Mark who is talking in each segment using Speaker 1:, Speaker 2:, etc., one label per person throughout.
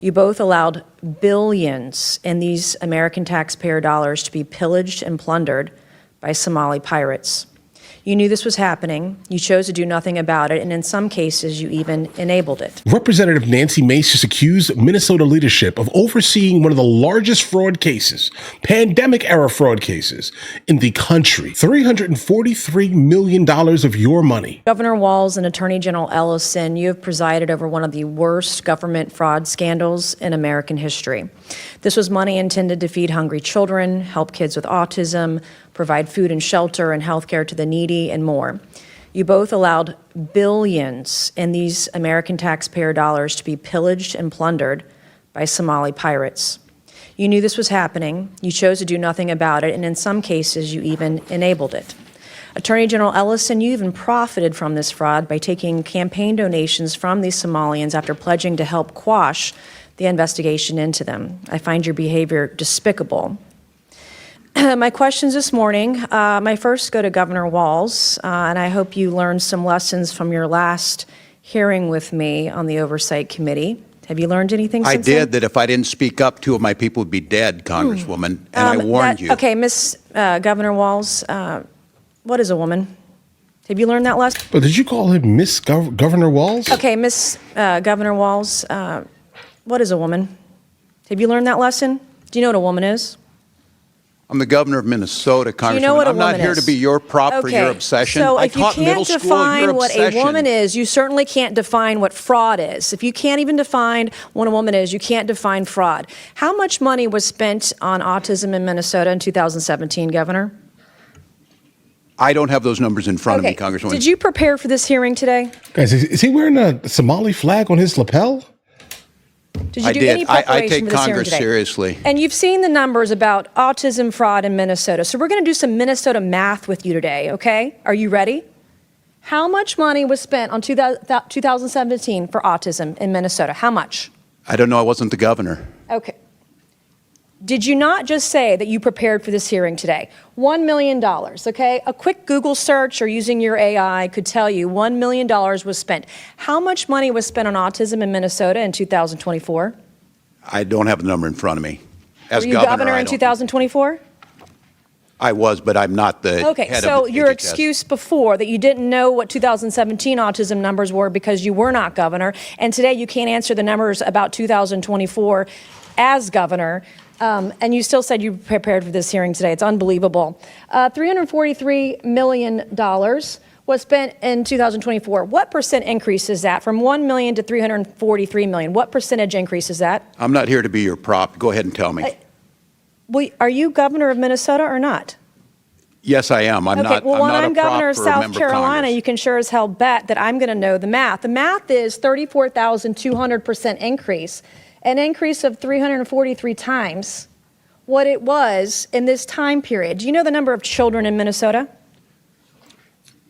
Speaker 1: You both allowed billions in these American taxpayer dollars to be pillaged and plundered by Somali pirates. You knew this was happening, you chose to do nothing about it, and in some cases, you even enabled it.
Speaker 2: Representative Nancy Mace has accused Minnesota leadership of overseeing one of the largest fraud cases, pandemic-era fraud cases, in the country. $343 million of your money.
Speaker 1: Governor Walz and Attorney General Ellison, you have presided over one of the worst government fraud scandals in American history. This was money intended to feed hungry children, help kids with autism, provide food and shelter and health care to the needy, and more. You both allowed billions in these American taxpayer dollars to be pillaged and plundered by Somali pirates. You knew this was happening, you chose to do nothing about it, and in some cases, you even enabled it. Attorney General Ellison, you even profited from this fraud by taking campaign donations from these Somalians after pledging to help quash the investigation into them. I find your behavior despicable. My questions this morning, my first go to Governor Walz, and I hope you learned some lessons from your last hearing with me on the Oversight Committee. Have you learned anything since then?
Speaker 3: I did, that if I didn't speak up, 2 of my people would be dead, Congresswoman, and I warned you.
Speaker 1: Okay, Governor Walz, what is a woman? Have you learned that lesson?
Speaker 2: But did you call him Governor Walz?
Speaker 1: Okay, Governor Walz, what is a woman? Have you learned that lesson? Do you know what a woman is?
Speaker 3: I'm the governor of Minnesota, Congresswoman.
Speaker 1: You know what
Speaker 3: I'm not here to be your prop for your obsession.
Speaker 1: So
Speaker 3: I
Speaker 1: if you
Speaker 3: taught middle
Speaker 1: can't
Speaker 3: school your
Speaker 1: define what a
Speaker 3: obsession.
Speaker 1: woman is, you certainly can't define what fraud is. If you can't even define what a woman is, you can't define fraud. How much money was spent on autism in Minnesota in 2017, Governor?
Speaker 3: I don't have those numbers in front of me, Congresswoman.
Speaker 1: Did you prepare for this hearing today?
Speaker 2: Guys, is he wearing a Somali flag on his lapel?
Speaker 1: Did you do any preparation
Speaker 3: I take
Speaker 1: for this hearing
Speaker 3: Congress
Speaker 1: today?
Speaker 3: seriously.
Speaker 1: And you've seen the numbers about autism fraud in Minnesota. So we're going to do some Minnesota math with you today, okay? Are you ready? How much money was spent on 2017 for autism in Minnesota? How much?
Speaker 3: I don't know. I wasn't the governor.
Speaker 1: Okay. Did you not just say that you prepared for this hearing today? $1 million, okay? A quick Google search or using your AI could tell you $1 million was spent. How much money was spent on autism in Minnesota in 2024?
Speaker 3: I don't have the number in front of me. As
Speaker 1: Were you governor in 2024?
Speaker 3: I was, but I'm not the
Speaker 1: Okay,
Speaker 3: head
Speaker 1: so
Speaker 3: of
Speaker 1: your
Speaker 3: HHS.
Speaker 1: excuse before that you didn't know what 2017 autism numbers were because you were not governor, and today you can't answer the numbers about 2024 as governor, and you still said you prepared for this hearing today. It's unbelievable. $343 million was spent in 2024. What percent increase is that from 1 million to 343 million? What percentage increase is that?
Speaker 3: I'm not here to be your prop. Go ahead and tell me.
Speaker 1: Are you governor of Minnesota or not?
Speaker 3: Yes, I am. I'm
Speaker 1: Okay,
Speaker 3: not.
Speaker 1: well, when
Speaker 3: I'm
Speaker 1: I'm
Speaker 3: not a
Speaker 1: governor of
Speaker 3: prop or a
Speaker 1: South
Speaker 3: member
Speaker 1: Carolina,
Speaker 3: Congress.
Speaker 1: you can sure as hell bet that I'm going to know the math. The math is 34,200% increase, an increase of 343 times what it was in this time period. Do you know the number of children in Minnesota?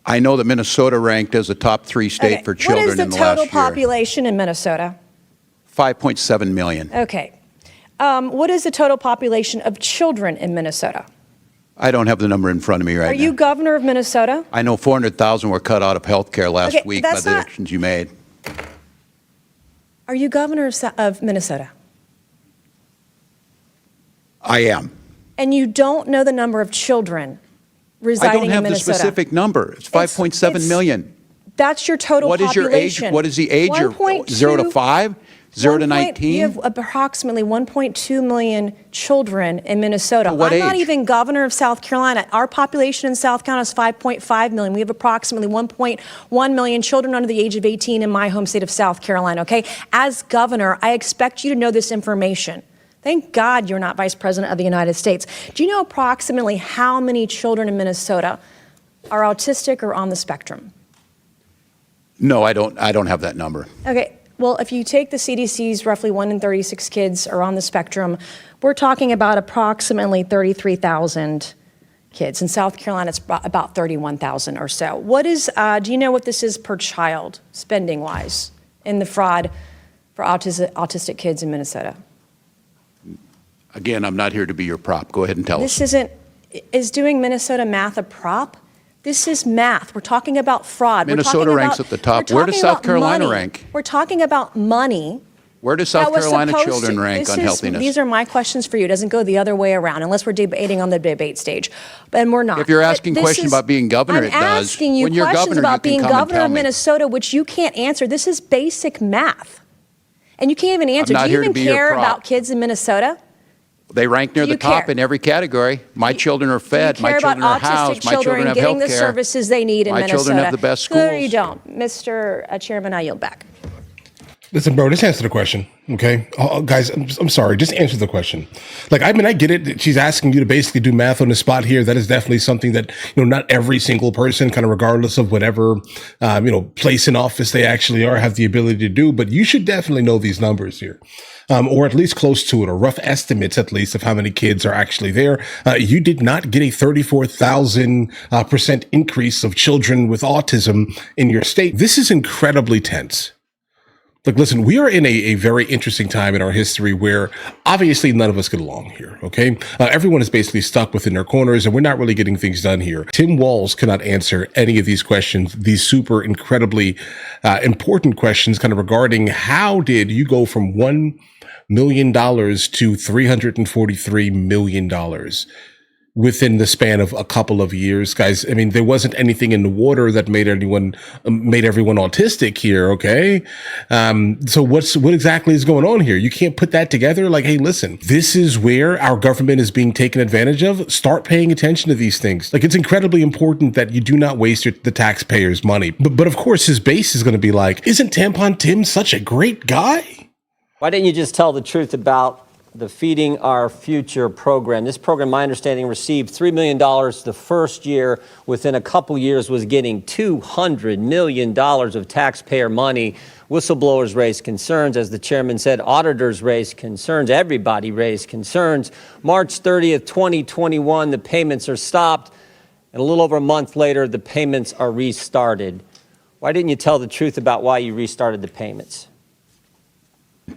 Speaker 3: I know that Minnesota ranked as a top 3 state for children in the last year.
Speaker 1: What is the total population in Minnesota?
Speaker 3: 5.7 million.
Speaker 1: Okay. What is the total population of children in Minnesota?
Speaker 3: I don't have the number in front of me right now.
Speaker 1: Are you governor of Minnesota?
Speaker 3: I know 400,000 were cut out of health care last week by
Speaker 1: that's
Speaker 3: the
Speaker 1: not-
Speaker 3: actions you made.
Speaker 1: Are you governor of Minnesota?
Speaker 3: I am.
Speaker 1: And you don't know the number of children residing in Minnesota?
Speaker 3: I don't have the specific number. It's 5.7 million.
Speaker 1: That's your total
Speaker 3: What is
Speaker 1: population.
Speaker 3: your age? What is the age? 0 to 5? 0 to 19?
Speaker 1: You have approximately 1.2 million children in Minnesota.
Speaker 3: What
Speaker 1: I'm not
Speaker 3: age?
Speaker 1: even governor of South Carolina. Our population in South Carolina is 5.5 million. We have approximately 1.1 million children under the age of 18 in my home state of South Carolina, okay? As governor, I expect you to know this information. Thank God you're not Vice President of the United States. Do you know approximately how many children in Minnesota are autistic or on the spectrum?
Speaker 3: No, I don't have that number.
Speaker 1: Okay. Well, if you take the CDC's roughly 1 in 36 kids are on the spectrum, we're talking about approximately 33,000 kids. In South Carolina, it's about 31,000 or so. What is, do you know what this is per child, spending-wise, in the fraud for autistic kids in Minnesota?
Speaker 3: Again, I'm not here to be your prop. Go ahead and tell us.
Speaker 1: Is doing Minnesota math a prop? This is math. We're talking about fraud.
Speaker 3: Minnesota ranks at the top. Where does South Carolina rank?
Speaker 1: We're talking about money
Speaker 3: Where do South
Speaker 1: That was
Speaker 3: Carolina
Speaker 1: supposed
Speaker 3: children
Speaker 1: to-
Speaker 3: rank
Speaker 1: this
Speaker 3: on
Speaker 1: is-
Speaker 3: healthiness?
Speaker 1: These are my questions for you. It doesn't go the other way around unless we're debating on the debate stage. And we're not.
Speaker 3: If you're asking
Speaker 1: This
Speaker 3: questions
Speaker 1: is-
Speaker 3: about being governor,
Speaker 1: I'm
Speaker 3: it does.
Speaker 1: asking you
Speaker 3: When you're
Speaker 1: questions
Speaker 3: governor, you
Speaker 1: about
Speaker 3: can
Speaker 1: being
Speaker 3: come and
Speaker 1: governor
Speaker 3: tell
Speaker 1: of
Speaker 3: me.
Speaker 1: Minnesota, which you can't answer. This is basic math. And you can't even answer.
Speaker 3: not
Speaker 1: Do you
Speaker 3: here to
Speaker 1: even
Speaker 3: be your
Speaker 1: care
Speaker 3: prop.
Speaker 1: about kids in Minnesota?
Speaker 3: They rank near
Speaker 1: Do
Speaker 3: the
Speaker 1: you
Speaker 3: top
Speaker 1: care?
Speaker 3: in every category. My children are
Speaker 1: Do you
Speaker 3: fed. My
Speaker 1: care
Speaker 3: children
Speaker 1: about
Speaker 3: are housed.
Speaker 1: autistic
Speaker 3: My children
Speaker 1: children
Speaker 3: have
Speaker 1: getting
Speaker 3: health
Speaker 1: the
Speaker 3: care.
Speaker 1: services they need in
Speaker 3: My
Speaker 1: Minnesota?
Speaker 3: children have the best schools.
Speaker 1: No, you don't. Mr. Chairman, I yield back.
Speaker 2: Listen, bro, just answer the question, okay? Guys, I'm sorry. Just answer the question. Like, I mean, I get it. She's asking you to basically do math on the spot here. That is definitely something that, not every single person, kind of regardless of whatever, place in office they actually are, have the ability to do. But you should definitely know these numbers here. Or at least close to it, or rough estimates at least of how many kids are actually there. You did not get a 34,000% increase of children with autism in your state. This is incredibly tense. Look, listen, we are in a very interesting time in our history where obviously none of us get along here, okay? Everyone is basically stuck within their corners and we're not really getting things done here. Tim Walz cannot answer any of these questions, these super incredibly important questions kind of regarding how did you go from $1 million to $343 million within the span of a couple of years, guys. I mean, there wasn't anything in the water that made everyone autistic here. Okay. So what exactly is going on here? You can't put that together. Like, hey, listen, this is where our government is being taken advantage of. Start paying attention to these things. Like, it's incredibly important that you do not waste the taxpayers' money. But of course, his base is going to be like, isn't Tampon Tim such a great guy?
Speaker 4: Why didn't you just tell the truth about the Feeding Our Future program? This program, my understanding, received $3 million the first year. Within a couple years was getting $200 million of taxpayer money. Whistleblowers raised concerns. As the chairman said, auditors raised concerns. Everybody raised concerns. March 30th, 2021, the payments are stopped. And a little over a month later, the payments are restarted. Why didn't you tell the truth about why you restarted the payments?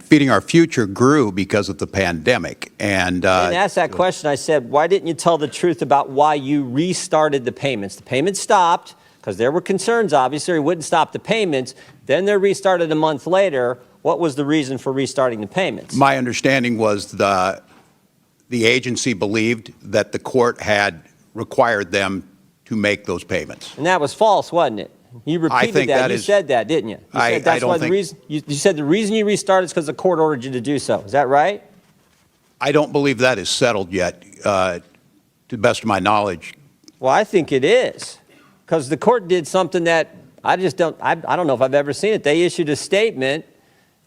Speaker 3: Feeding Our Future grew because of the pandemic. And
Speaker 4: I didn't ask that question. I said, why didn't you tell the truth about why you restarted the payments? The payments stopped because there were concerns, obviously, it wouldn't stop the payments. Then they're restarted a month later. What was the reason for restarting the payments?
Speaker 3: my understanding was the agency believed that the court had required them to make those payments.
Speaker 4: And that was false, wasn't it? You repeated
Speaker 3: think
Speaker 4: that.
Speaker 3: that
Speaker 4: You
Speaker 3: is-
Speaker 4: said that, didn't you? You
Speaker 3: I
Speaker 4: said that's
Speaker 3: don't
Speaker 4: why the
Speaker 3: think-
Speaker 4: reason you said the reason you restarted is because the court ordered you to do so. Is that right?
Speaker 3: I don't believe that is settled yet, to the best of my knowledge.
Speaker 4: Well, I think it is, because the court did something that I don't know if I've ever seen it. They issued a statement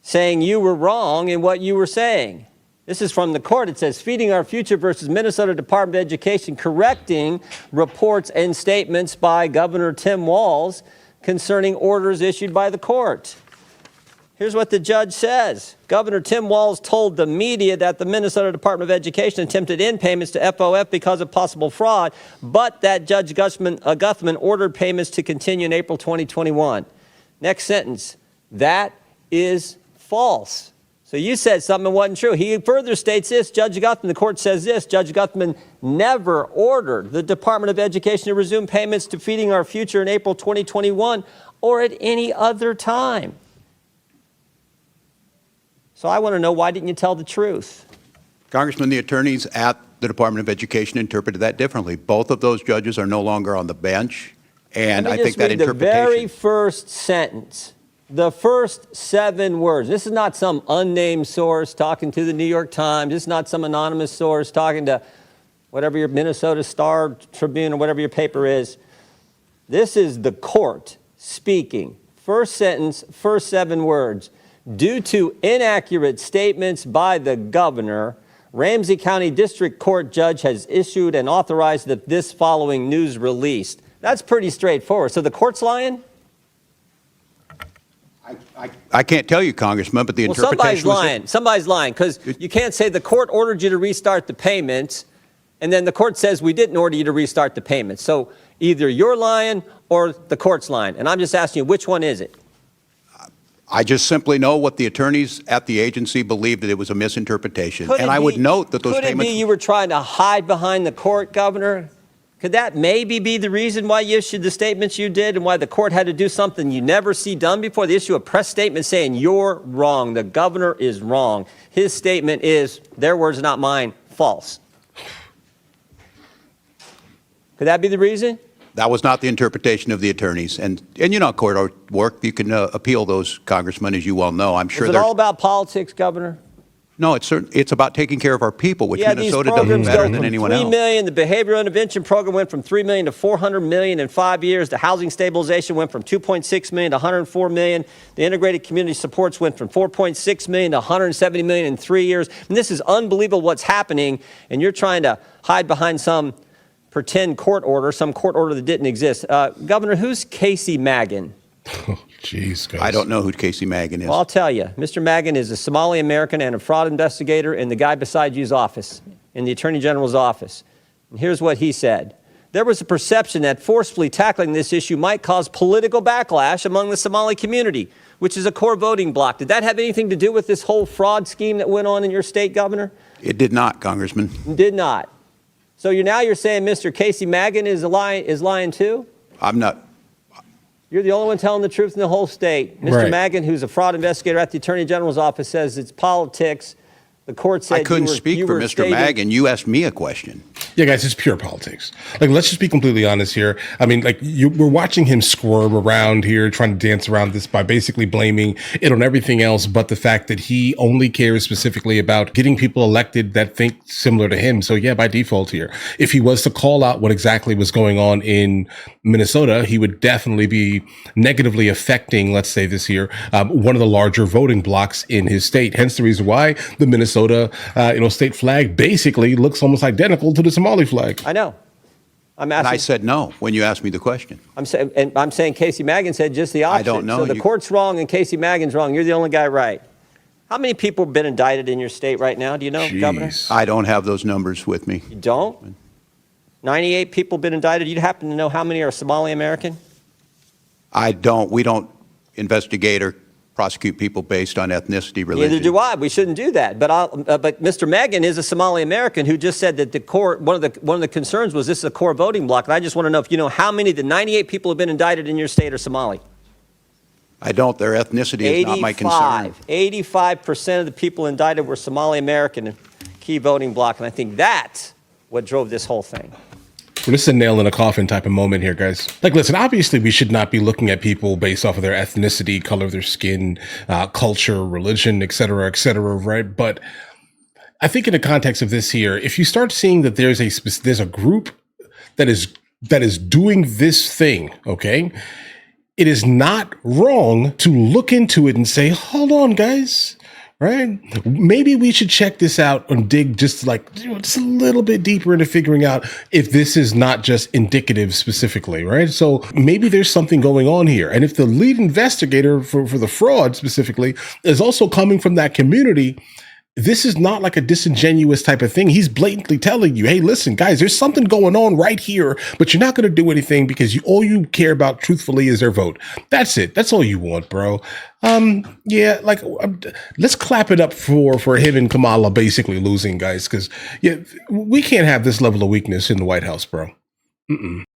Speaker 4: saying you were wrong in what you were saying. This is from the court. It says, Feeding Our Future versus Minnesota Department of Education, correcting reports and statements by Governor Tim Walz concerning orders issued by the court. Here's what the judge says. Governor Tim Walz told the media that the Minnesota Department of Education attempted in payments to FOF because of possible fraud, but that Judge Guthman ordered payments to continue in April 2021. Next sentence. That is false. So you said something that wasn't true. He further states this, Judge Guthman, the court says this, Judge Guthman never ordered the Department of Education to resume payments to Feeding Our Future in April 2021 or at any other time. So I want to know, why didn't you tell the truth?
Speaker 3: Congressman, the attorneys at the Department of Education interpreted that differently. Both of those judges are no longer on the bench, and I think that
Speaker 4: the very
Speaker 3: interpretation.
Speaker 4: first sentence, the first 7 words. This is not some unnamed source talking to the New York Times. This is not some anonymous source talking to whatever your Minnesota Star Tribune or whatever your paper is. This is the court speaking. First sentence, first 7 words. Due to inaccurate statements by the governor, Ramsey County District Court judge has issued and authorized this following news release. That's pretty straightforward. So the court's lying?
Speaker 3: I can't tell you, Congressman, but the interpretation was that-
Speaker 4: Somebody's lying, because you can't say the court ordered you to restart the payments, and then the court says we didn't order you to restart the payments. So either you're lying or the court's lying. And I'm just asking you, which one is it?
Speaker 3: I just simply know what the attorneys at the agency believed, that it was a misinterpretation.
Speaker 4: Could
Speaker 3: And
Speaker 4: it
Speaker 3: I would
Speaker 4: be-
Speaker 3: note that those
Speaker 4: Could it
Speaker 3: payments.
Speaker 4: be you were trying to hide behind the court, Governor? Could that maybe be the reason why you issued the statements you did and why the court had to do something you never see done before? They issue a press statement saying you're wrong. The governor is wrong. His statement is, their words, not mine, false. Could that be the reason?
Speaker 3: That was not the interpretation of the attorneys. And you know, court work, you can appeal those, Congressman, as you well know. I'm sure
Speaker 4: Is it all about politics, Governor?
Speaker 3: No, it's about taking care of our people, which
Speaker 4: Yeah,
Speaker 3: Minnesota
Speaker 4: these
Speaker 3: does
Speaker 4: programs
Speaker 3: better
Speaker 4: go
Speaker 3: than
Speaker 4: from
Speaker 3: anyone
Speaker 4: 3
Speaker 3: else.
Speaker 4: million, the behavioral intervention program went from 3 million to 400 million in 5 years. The housing stabilization went from 2.6 million to 104 million. The integrated community supports went from 4.6 million to 170 million in 3 years. And this is unbelievable what's happening, and you're trying to hide behind some pretend court order, some court order that didn't exist. Governor, who's Casey Magan?
Speaker 2: Oh, jeez, guys.
Speaker 3: I don't know who Casey Magan is.
Speaker 4: Well, I'll tell you. Mr. Magan is a Somali American and a fraud investigator in the guy beside you's office, in the Attorney General's office. And here's what he said. There was a perception that forcefully tackling this issue might cause political backlash among the Somali community, which is a core voting bloc. Did that have anything to do with this whole fraud scheme that went on in your state, Governor?
Speaker 3: It did not, Congressman.
Speaker 4: Did not. So you're saying Mr. Casey Magan is lying too?
Speaker 3: I'm not.
Speaker 4: You're the only one telling the truth in the whole state. Mr.
Speaker 2: Right.
Speaker 4: Magan, who's a fraud investigator at the Attorney General's office, says it's politics. The court said
Speaker 3: I couldn't speak for Mr. Magan. You asked me a question.
Speaker 2: Yeah, guys, it's pure politics. Like, let's just be completely honest here. I mean, like, we're watching him squirm around here, trying to dance around this by basically blaming it on everything else but the fact that he only cares specifically about getting people elected that think similar to him. So, yeah, by default here, if he was to call out what exactly was going on in Minnesota, he would definitely be negatively affecting, let's say this year, one of the larger voting blocs in his state. Hence the reason why the Minnesota state flag basically looks almost identical to the Somali flag.
Speaker 4: I know. I'm asking.
Speaker 3: And I said no when you asked me the question.
Speaker 4: I'm saying Casey Magan said just the opposite.
Speaker 3: I don't know.
Speaker 4: So the court's wrong and Casey Magan's wrong. You're the only guy right. How many people have been indicted in your state right now? Do you know,
Speaker 2: Jeez.
Speaker 4: Governor?
Speaker 3: I don't have those numbers with me.
Speaker 4: You don't? 98 people have been indicted. You happen to know how many are Somali American?
Speaker 3: I don't. We don't investigate or prosecute people based on ethnicity, religion.
Speaker 4: Neither do I. We shouldn't do that. But Mr. Magan is a Somali American who just said that the court, one of the concerns was this is a core voting bloc. And I just want to know if you know how many of the 98 people who have been indicted in your state are Somali.
Speaker 3: I don't. Their ethnicity is not my concern.
Speaker 4: 85% of the people indicted were Somali American, key voting bloc. And I think that's what drove this whole thing.
Speaker 2: Well, this is a nail in a coffin type of moment here, guys. Like, listen, obviously we should not be looking at people based off of their ethnicity, color of their skin, culture, religion, et cetera, right? But I think in the context of this here, if you start seeing that there's a group that is doing this thing, okay, it is not wrong to look into it and say, hold on, guys. Right? Maybe we should check this out and dig just a little bit deeper into figuring out if this is not just indicative specifically, right? So maybe there's something going on here. And if the lead investigator for the fraud specifically is also coming from that community, this is not like a disingenuous type of thing. He's blatantly telling you, hey, listen, guys, there's something going on right here, but you're not going to do anything because all you care about truthfully is their vote. That's it. That's all you want, bro. Yeah, like, let's clap it up for him and Kamala basically losing, guys, because yeah, we can't have this level of weakness in the White House, bro.